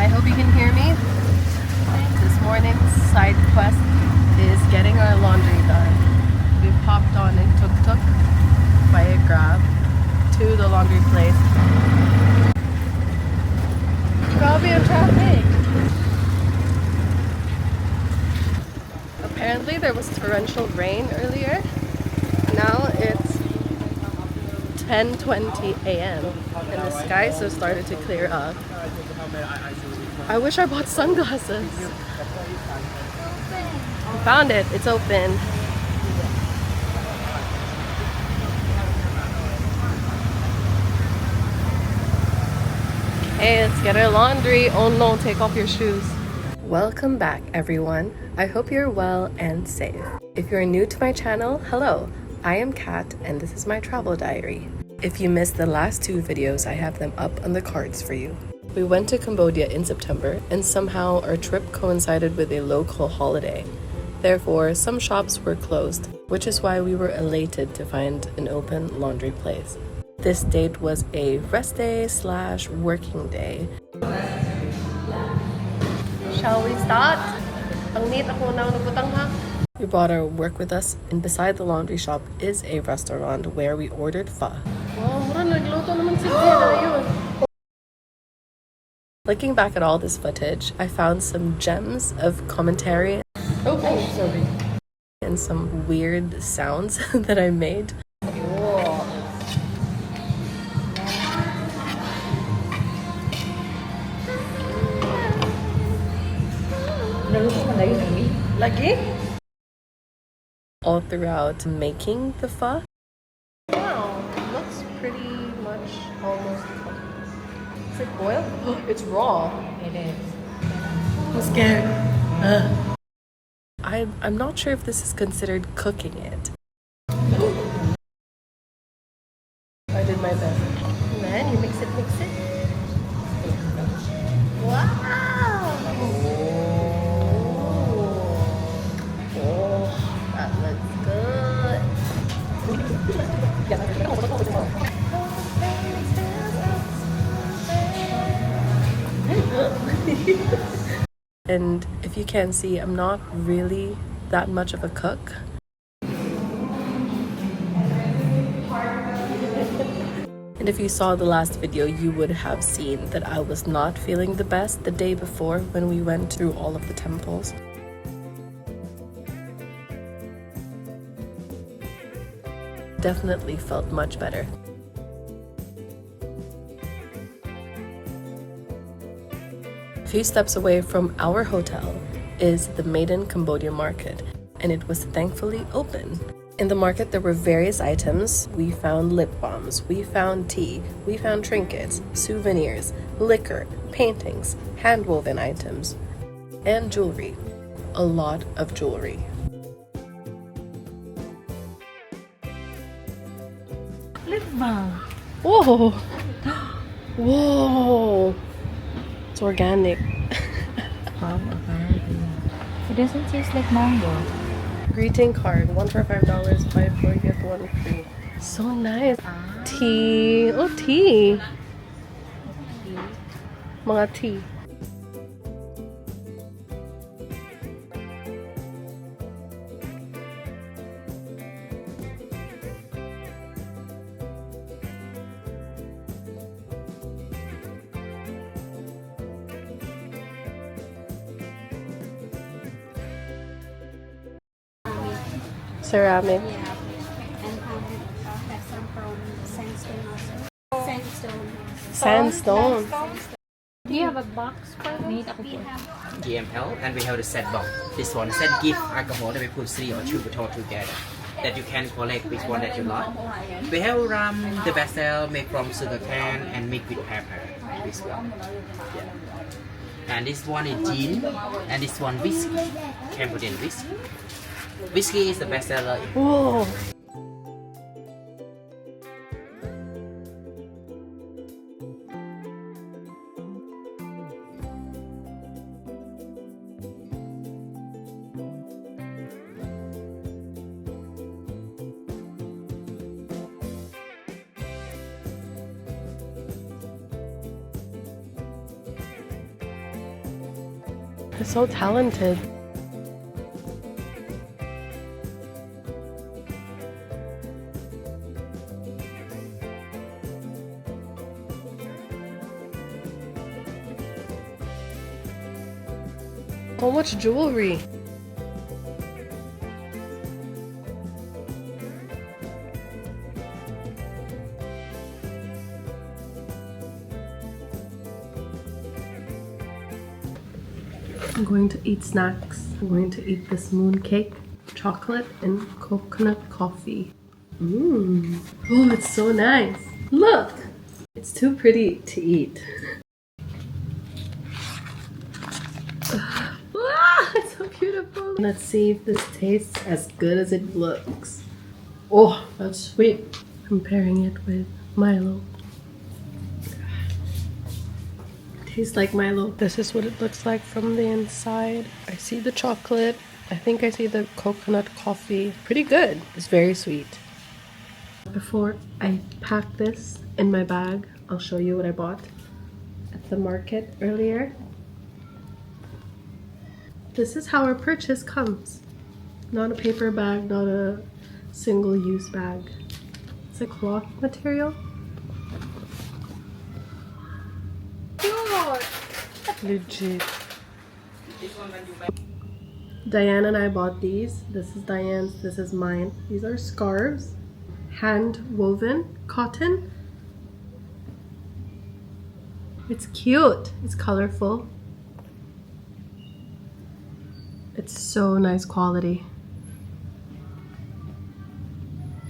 I hope you can hear me. This morning's side quest is getting our laundry done. We've hopped on a tuk-tuk by a Grab to the laundry place. Probably in traffic. Apparently there was torrential rain earlier. Now it's 10:20 a.m. and the skies have started to clear up. I wish I bought sunglasses. I found it. It's open. Hey, let's get our laundry. Oh no, take off your shoes. Welcome back, everyone. I hope you're well and safe. If you're new to my channel, hello. I am Kat and this is my travel diary. If you missed the last two videos, I have them up on the cards for you. We went to Cambodia in September and somehow our trip coincided with a local holiday. Therefore, some shops were closed, which is why we were elated to find an open laundry place. This date was a rest day / working day. Shall we start? We brought our work with us, and beside the laundry shop is a restaurant where we ordered pho. Looking back at all this footage, I found some gems of commentary and some weird sounds that I made. All throughout making the pho. Wow, looks pretty much almost cooked. Is it boiled? It's raw. It is. I'm scared. I'm not sure if this is considered cooking it. I did my best. Man, you mix it. Wow! Oh, that looks good. And if you can see, I'm not really that much of a cook. And if you saw the last video, you would have seen that I was not feeling the best the day before when we went through all of the temples. Definitely felt much better. A few steps away from our hotel is the Maiden Cambodia market, and it was thankfully open. In the market, there were various items. We found lip balms, we found tea, we found trinkets, souvenirs, liquor, paintings, hand-woven items, and jewelry. A lot of jewelry. Lip balm. Whoa! Whoa! It's organic. It doesn't taste like mango. Greeting card, 1 for $5, 5 for get 1 free. So nice. Tea. Oh, tea. Mga tea. Ceramic. Yeah, and have some from sandstone also. Sandstone. Do you have a box for me? GML, and we have the set box. This one set gift alcohol that we put 3 or 2 bottle together that you can collect which one that you like. We have rum, the basil made from sugar cane and mixed with pepper. This one. Yeah. And this one is gin, and this one whiskey, Cambodian whiskey. Whiskey is the best seller. Whoa. They're so talented. So much jewelry. I'm going to eat snacks. I'm going to eat this moon cake, chocolate, and coconut coffee. Mmm. Oh, it's so nice. Look! It's too pretty to eat. Ah, it's so beautiful. Let's see if this tastes as good as it looks. Oh, that's sweet. I'm pairing it with Milo. Tastes like Milo. This is what it looks like from the inside. I see the chocolate. I think I see the coconut coffee. Pretty good. It's very sweet. Before I pack this in my bag, I'll show you what I bought at the market earlier. This is how our purchase comes. Not a paper bag, not a single-use bag. It's a cloth material. Legit. Diane and I bought these. This is Diane's, this is mine. These are scarves, hand woven cotton. It's cute. It's colorful. It's so nice quality.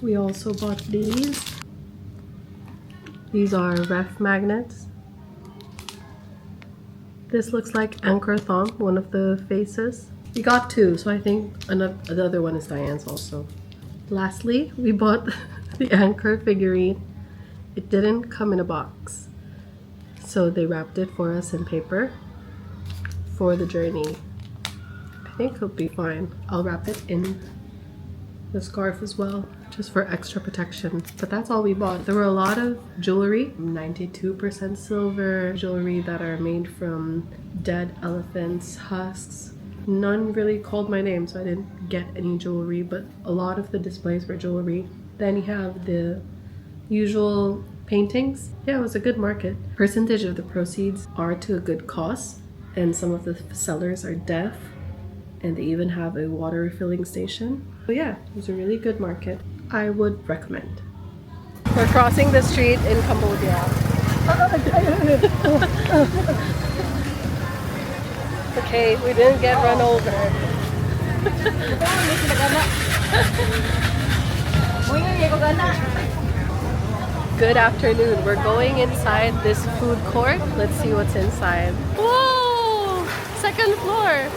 We also bought these. These are ref magnets. This looks like Anchor Thong, one of the faces. We got two, so I think the other one is Diane's also. Lastly, we bought the Anchor figurine. It didn't come in a box, so they wrapped it for us in paper for the journey. I think it'll be fine. I'll wrap it in the scarf as well, just for extra protection. But that's all we bought. There were a lot of jewelry, 92% silver, jewelry that are made from dead elephants' husks. None really called my name, so I didn't get any jewelry, but a lot of the displays were jewelry. Then you have the usual paintings. Yeah, it was a good market. Percentage of the proceeds are to a good cause, and some of the sellers are deaf, and they even have a water refilling station. So yeah, it was a really good market. I would recommend. We're crossing the street in Cambodia. Okay, we didn't get run over. Good afternoon. We're going inside this food court. Let's see what's inside. Whoa! Second floor!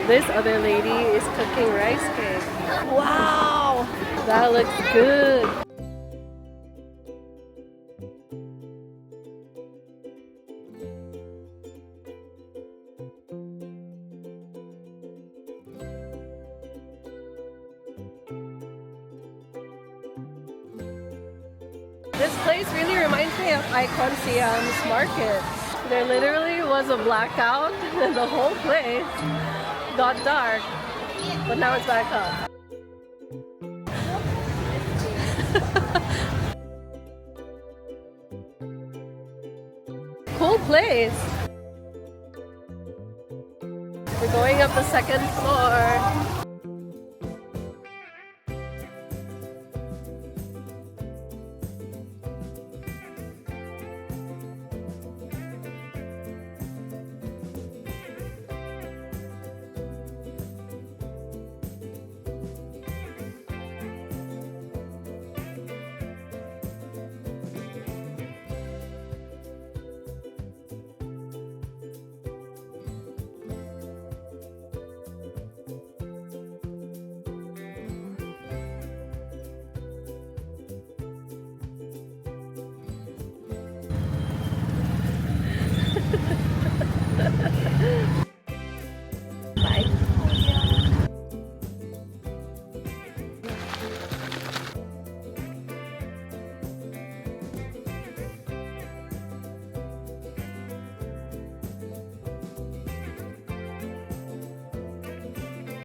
This other lady is cooking rice cake. Wow! That looks good. This place really reminds me of Icon Siam's market. There literally was a blackout and the whole place got dark, but now it's back up. Cool place. We're going up the second floor.